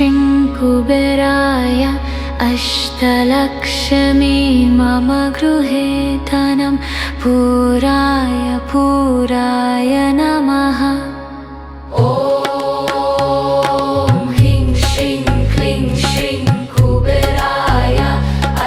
श्रीं कुबेराय अष्टलक्ष्मी मम गृहे धनं पुराय पुराय नमः। ॐ ह्रीं श्रीं क्लीं श्रीं कुबेराय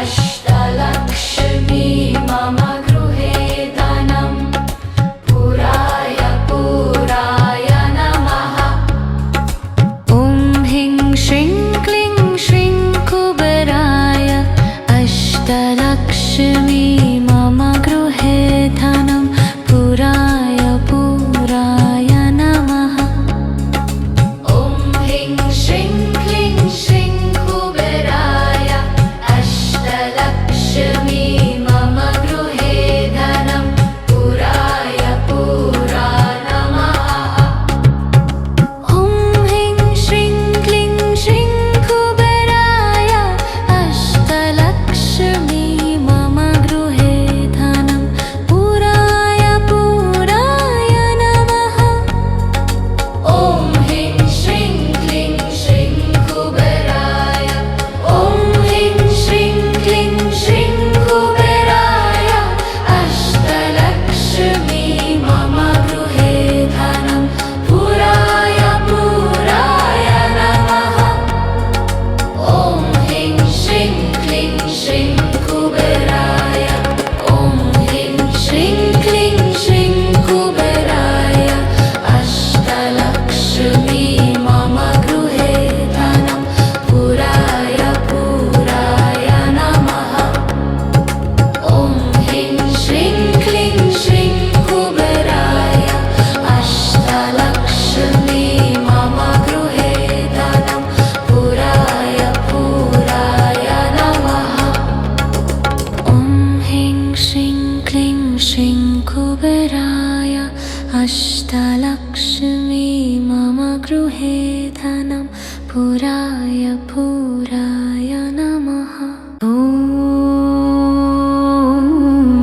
अष्टलक्ष्मी मम गृहे धनं पुराय पुराय नमः। ॐ ह्रीं श्रीं क्लीं श्रीं कुबेराय अष्टलक्ष्मी मम गृहे धनं पुराय पुराय नमः। ॐ ह्रीं श्रीं क्लीं श्रीं कुबेराय अष्टलक्ष्मी मम गृहे धनं पुराय पुराय नमः। ॐ ह्रीं श्रीं क्लीं श्रीं कुबेराय अष्टलक्ष्मी मम गृहे धनं पुराय पुराय नमः। ॐ ह्रीं श्रीं क्लीं श्रीं कुबेराय ॐ ह्रीं श्रीं क्लीं श्रीं कुबेराय अष्टलक्ष्मी मम गृहे धनं पुराय पुराय नमः। ॐ ह्रीं श्रीं क्लीं श्रीं कुबेराय ॐ ह्रीं श्रीं क्लीं श्रीं कुबेराय अष्टलक्ष्मी मम गृहे धनं पुराय पुराय नमः। ॐ ह्रीं श्रीं क्लीं श्रीं कुबेराय अष्टलक्ष्मी मम गृहे धनं पुराय पुराय नमः। ॐ ह्रीं श्रीं क्लीं श्रीं कुबेराय अष्टलक्ष्मी मम गृहे धनं पुराय पुराय नमः। ॐ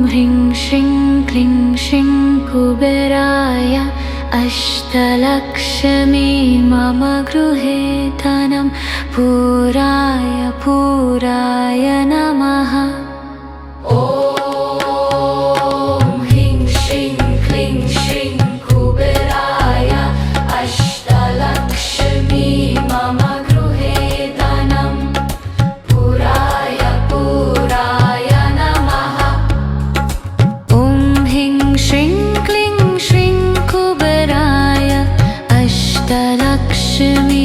ह्रीं श्रीं क्लीं श्रीं कुबेराय अष्टलक्ष्मी मम गृहे धनं पुराय पुराय नमः। ॐ ह्रीं श्रीं क्लीं श्रीं कुबेराय अष्टलक्ष्मी मम गृहे धनं पुराय पुराय नमः। ॐ ह्रीं श्रीं क्लीं श्रीं कुबेराय अष्टलक्ष्मी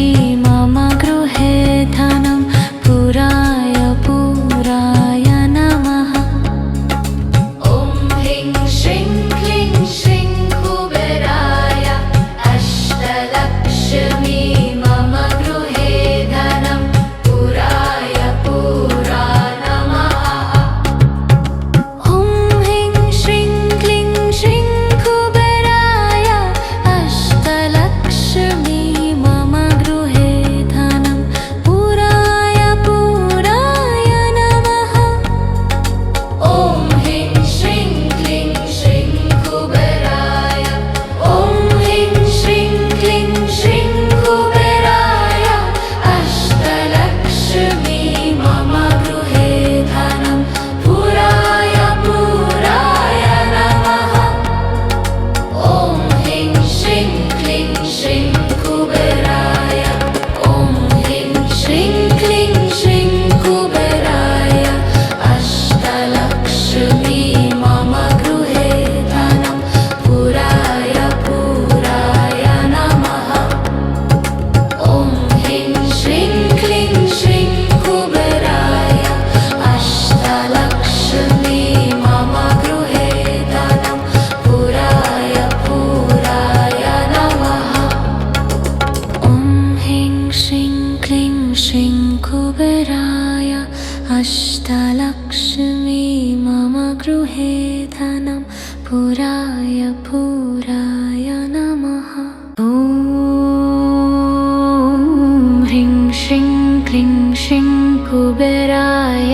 मम गृहे धनं पुराय पुराय नमः। ॐ ह्रीं श्रीं क्लीं श्रीं कुबेराय अष्टलक्ष्मी मम गृहे धनं पुराय पुराय नमः। ॐ ह्रीं श्रीं क्लीं श्रीं कुबेराय अष्टलक्ष्मी मम गृहे धनं पुराय पुराय नमः। ॐ ह्रीं श्रीं क्लीं श्रीं कुबेराय ॐ ह्रीं श्रीं क्लीं श्रीं कुबेराय अष्टलक्ष्मी मम गृहे धनं पुराय पुराय नमः। ॐ ह्रीं श्रीं क्लीं श्रीं कुबेराय ॐ ह्रीं श्रीं क्लीं श्रीं कुबेराय अष्टलक्ष्मी मम गृहे धनं पुराय पुराय नमः। ॐ ह्रीं श्रीं क्लीं श्रीं कुबेराय अष्टलक्ष्मी मम गृहे धनं पुराय पुराय नमः। ॐ ह्रीं श्रीं क्लीं श्रीं कुबेराय अष्टलक्ष्मी मम गृहे धनं पुराय पुराय नमः। ॐ ह्रीं श्रीं क्लीं श्रीं कुबेराय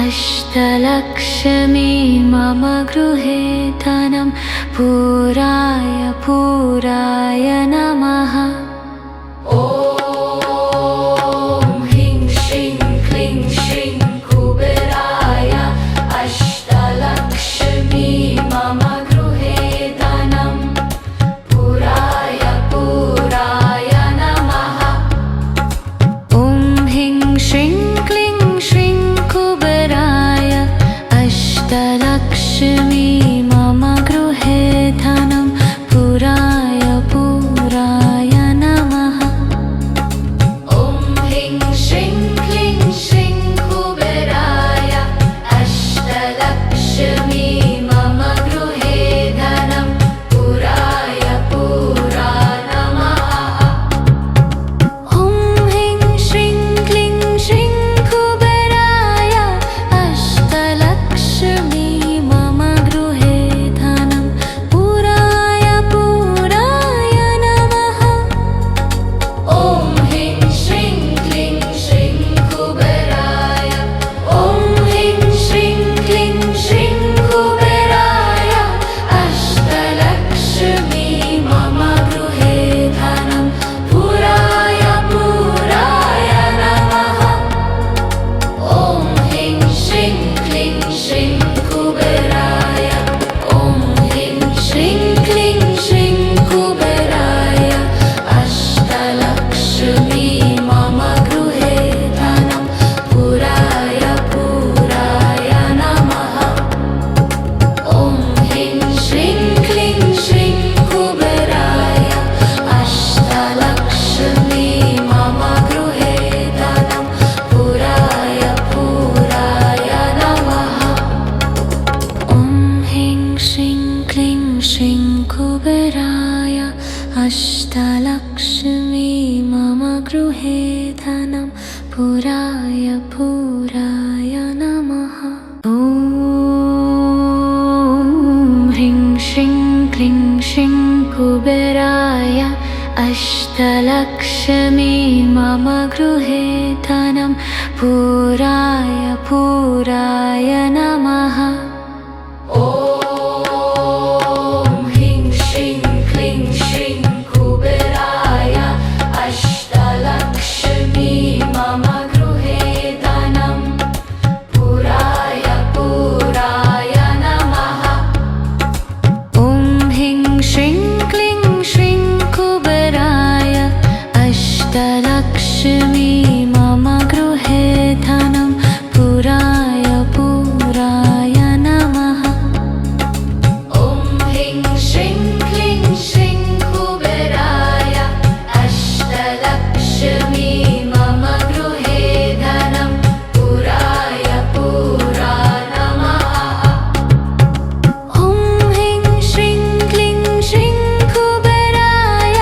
अष्टलक्ष्मी मम गृहे धनं पुराय पुराय नमः। ॐ अष्टलक्ष्मी मम गृहे धनं पुराय पुराय नमः। ॐ ह्रीं श्रीं क्लीं श्रीं कुबेराय अष्टलक्ष्मी मम गृहे धनं पुराय पुराय नमः। ॐ ह्रीं श्रीं क्लीं श्रीं कुबेराय अष्टलक्ष्मी मम गृहे धनं पुराय पुराय नमः। ॐ ह्रीं श्रीं क्लीं श्रीं कुबेराय अष्टलक्ष्मी मम गृहे धनं पुराय पुराय नमः। ॐ ह्रीं श्रीं क्लीं श्रीं कुबेराय अष्टलक्ष्मी मम गृहे धनं पुराय पुराय नमः। ॐ ह्रीं श्रीं क्लीं श्रीं कुबेराय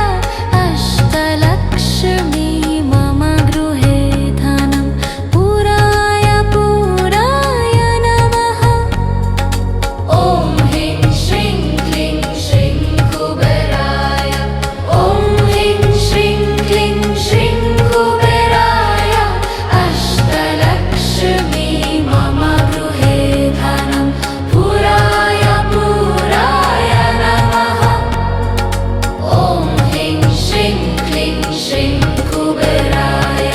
अष्टलक्ष्मी मम गृहे धनं पुराय पुराय नमः। ॐ ह्रीं श्रीं क्लीं श्रीं कुबेराय ॐ ह्रीं श्रीं क्लीं श्रीं कुबेराय अष्टलक्ष्मी मम गृहे धनं पुराय पुराय नमः। ॐ ह्रीं श्रीं क्लीं श्रीं कुबेराय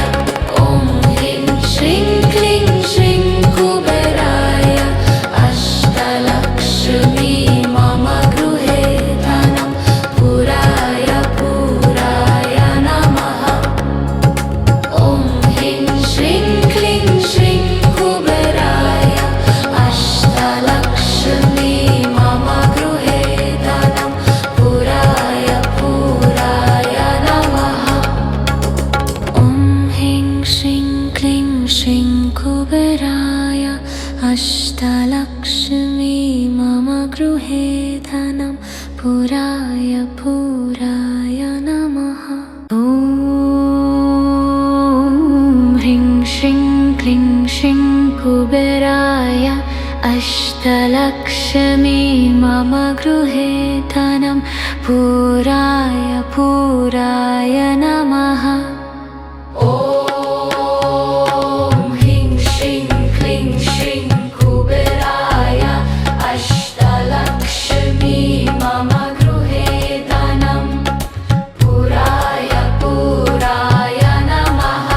ॐ ह्रीं श्रीं क्लीं श्रीं कुबेराय अष्टलक्ष्मी मम गृहे धनं पुराय पुराय नमः। ॐ ह्रीं श्रीं क्लीं श्रीं कुबेराय अष्टलक्ष्मी मम गृहे धनं पुराय पुराय नमः। ॐ ह्रीं श्रीं क्लीं श्रीं कुबेराय अष्टलक्ष्मी मम गृहे धनं पुराय पुराय नमः। ॐ ह्रीं श्रीं क्लीं श्रीं कुबेराय अष्टलक्ष्मी मम गृहे धनं पुराय पुराय नमः। ॐ ह्रीं श्रीं क्लीं श्रीं कुबेराय अष्टलक्ष्मी मम गृहे धनं पुराय पुराय नमः।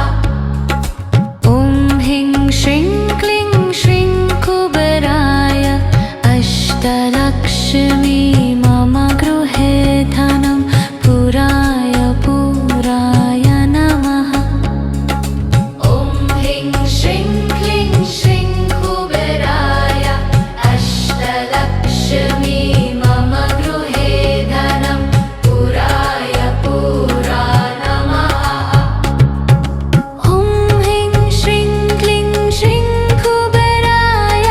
ॐ ह्रीं श्रीं क्लीं श्रीं कुबेराय अष्टलक्ष्मी मम गृहे धनं पुराय पुराय नमः। ॐ ह्रीं श्रीं क्लीं श्रीं कुबेराय अष्टलक्ष्मी मम गृहे धनं पुराय पुराय नमः। ॐ ह्रीं श्रीं क्लीं श्रीं कुबेराय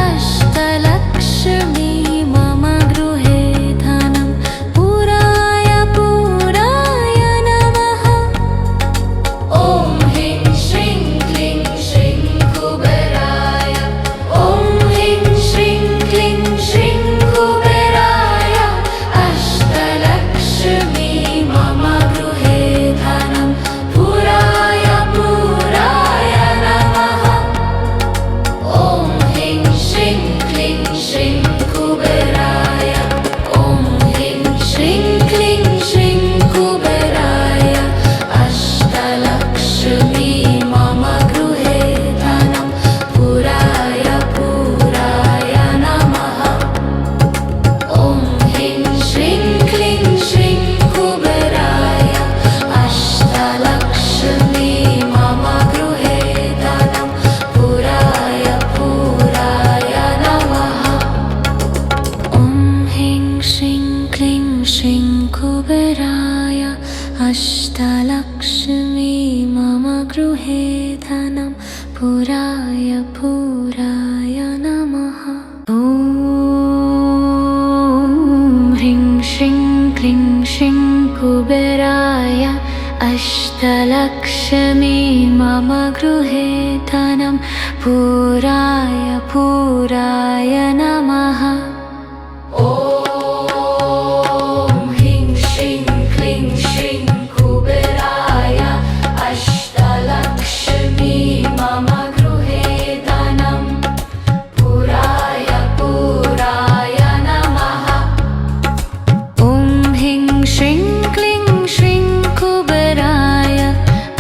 अष्टलक्ष्मी मम गृहे धनं पुराय पुराय नमः। ॐ ह्रीं श्रीं क्लीं श्रीं कुबेराय ॐ ह्रीं श्रीं क्लीं श्रीं कुबेराय अष्टलक्ष्मी मम गृहे धनं पुराय पुराय नमः। ॐ ह्रीं श्रीं क्लीं श्रीं कुबेराय ॐ ह्रीं श्रीं क्लीं श्रीं कुबेराय अष्टलक्ष्मी मम गृहे धनं पुराय पुराय नमः। ॐ ह्रीं श्रीं क्लीं श्रीं कुबेराय अष्टलक्ष्मी मम गृहे धनं पुराय पुराय नमः। ॐ ह्रीं श्रीं क्लीं श्रीं कुबेराय अष्टलक्ष्मी मम गृहे धनं पुराय पुराय नमः। ॐ ह्रीं श्रीं क्लीं श्रीं कुबेराय अष्टलक्ष्मी मम गृहे धनं पुराय पुराय नमः। ॐ ह्रीं श्रीं क्लीं श्रीं कुबेराय अष्टलक्ष्मी मम गृहे धनं पुराय पुराय नमः। ॐ ह्रीं श्रीं क्लीं श्रीं कुबेराय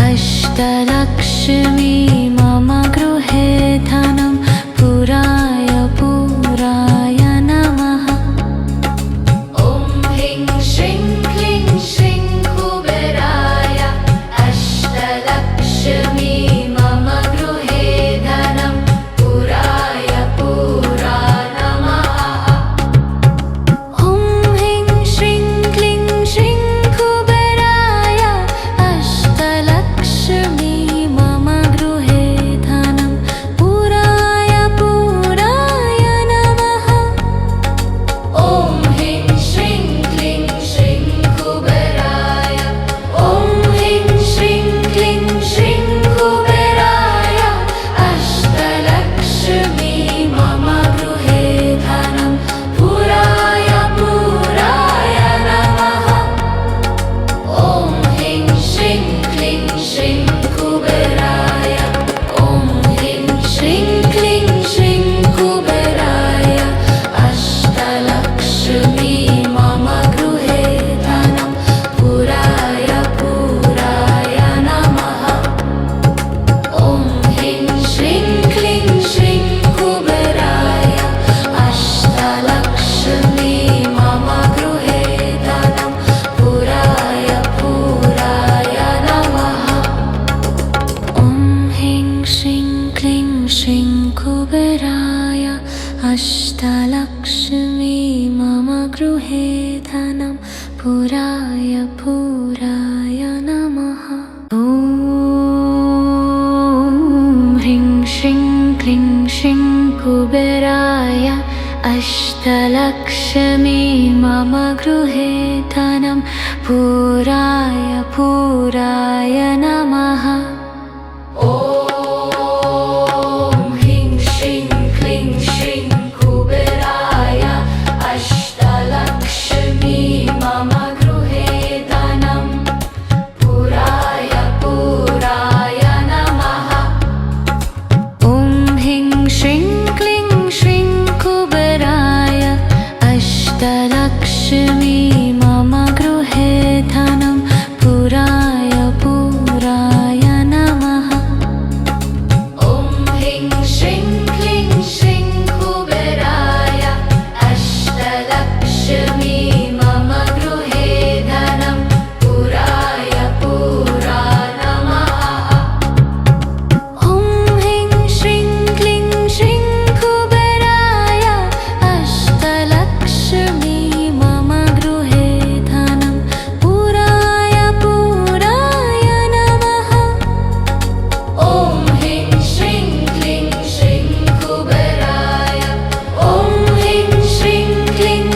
अष्टलक्ष्मी मम गृहे धनं पुराय पुराय नमः। ॐ ह्रीं श्रीं क्लीं श्रीं कुबेराय अष्टलक्ष्मी मम गृहे धनं पुराय पुराय नमः। ॐ ह्रीं श्रीं क्लीं श्रीं कुबेराय अष्टलक्ष्मी मम गृहे धनं पुराय पुराय नमः। ॐ ह्रीं श्रीं क्लीं श्रीं कुबेराय अष्टलक्ष्मी मम गृहे धनं पुराय पुराय नमः। ॐ ह्रीं श्रीं क्लीं श्रीं कुबेराय अष्टलक्ष्मी मम गृहे धनं पुराय पुराय नमः। ॐ ह्रीं श्रीं क्लीं श्रीं कुबेराय अष्टलक्ष्मी मम गृहे धनं पुराय पुराय नमः। ॐ ह्रीं श्रीं क्लीं श्रीं कुबेराय अष्टलक्ष्मी मम गृहे धनं पुराय पुराय नमः। ॐ ह्रीं श्रीं क्लीं श्रीं कुबेराय अष्टलक्ष्मी मम गृहे धनं पुराय पुराय नमः। ॐ ह्रीं श्रीं क्लीं श्रीं कुबेराय अष्टलक्ष्मी मम गृहे धनं पुराय पुराय नमः। ॐ ह्रीं श्रीं क्लीं श्रीं कुबेराय अष्टलक्ष्मी मम गृहे धनं पुराय पुराय नमः। ॐ ह्रीं श्रीं क्लीं श्रीं कुबेराय अष्टलक्ष्मी मम गृहे धनं पुराय पुराय नमः। ॐ ह्रीं श्रीं क्लीं श्रीं कुबेराय अष्टलक्ष्मी मम गृहे धनं पुराय पुराय नमः। ॐ ह्रीं श्रीं क्लीं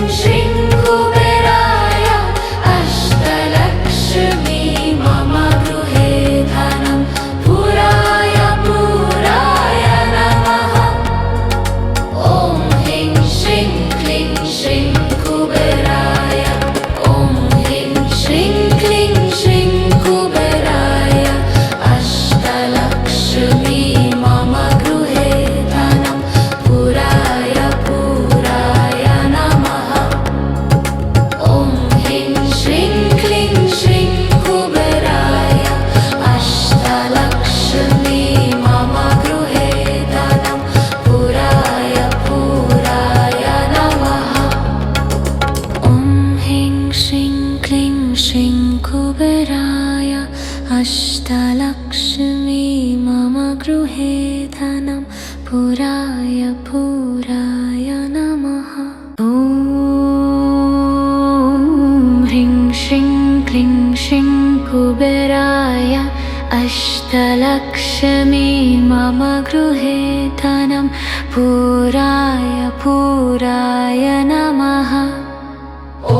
श्रीं कुबेराय अष्टलक्ष्मी मम गृहे धनं पुराय पुराय नमः। ॐ ह्रीं श्रीं क्लीं श्रीं कुबेराय अष्टलक्ष्मी मम गृहे धनं पुराय पुराय नमः। ॐ ह्रीं श्रीं क्लीं श्रीं कुबेराय अष्टलक्ष्मी मम गृहे धनं पुराय पुराय नमः। ॐ ह्रीं श्रीं क्लीं श्रीं कुबेराय अष्टलक्ष्मी मम गृहे धनं पुराय पुराय नमः। ॐ ह्रीं श्रीं क्लीं श्रीं कुबेराय अष्टलक्ष्मी मम गृहे धनं पुराय पुराय नमः। ॐ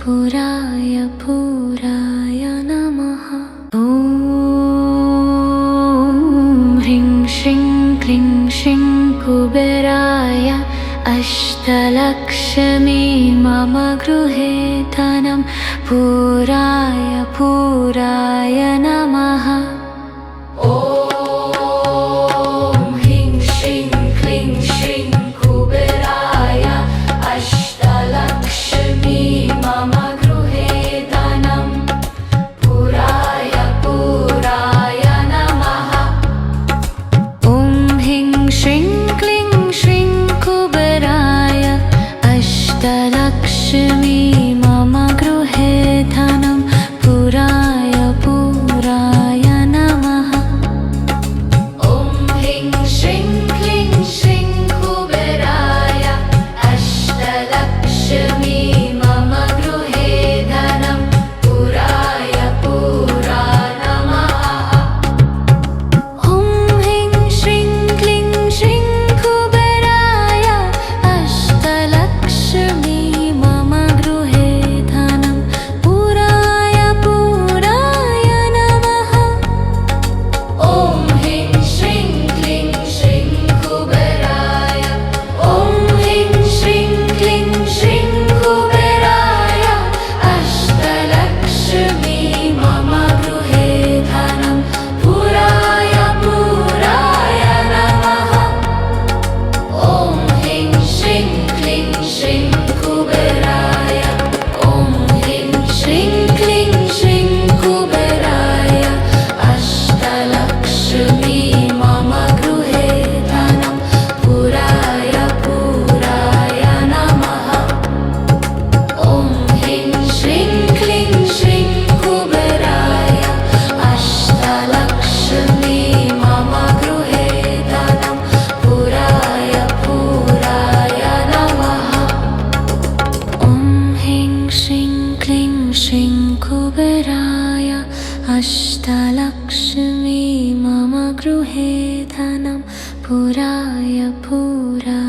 पुराय पुराय नमः। ॐ ह्रीं श्रीं क्लीं श्रीं कुबेराय अष्टलक्ष्मी मम गृहे धनं पुराय पुराय नमः। ॐ ह्रीं श्रीं क्लीं श्रीं कुबेराय अष्टलक्ष्मी मम गृहे धनं पुराय पुराय नमः। ॐ ह्रीं श्रीं क्लीं श्रीं कुबेराय अष्टलक्ष्मी मम गृहे धनं पुराय पुराय नमः। ॐ ह्रीं श्रीं क्लीं श्रीं कुबेराय अष्टलक्ष्मी मम गृहे धनं पुराय पुराय नमः। ॐ ह्रीं श्रीं क्लीं श्रीं कुबेराय अष्टलक्ष्मी मम गृहे धनं पुराय पुराय नमः। ॐ ह्रीं श्रीं क्लीं श्रीं कुबेराय अष्टलक्ष्मी मम गृहे धनं पुराय पुराय नमः। ॐ ह्रीं श्रीं क्लीं श्रीं कुबेराय अष्टलक्ष्मी मम गृहे धनं पुराय पुराय नमः। ॐ ह्रीं श्रीं क्लीं श्रीं कुबेराय अष्टलक्ष्मी मम गृहे धनं पुराय पुराय नमः। ॐ ह्रीं श्रीं क्लीं श्रीं कुबेराय अष्टलक्ष्मी मम गृहे धनं पुराय पुराय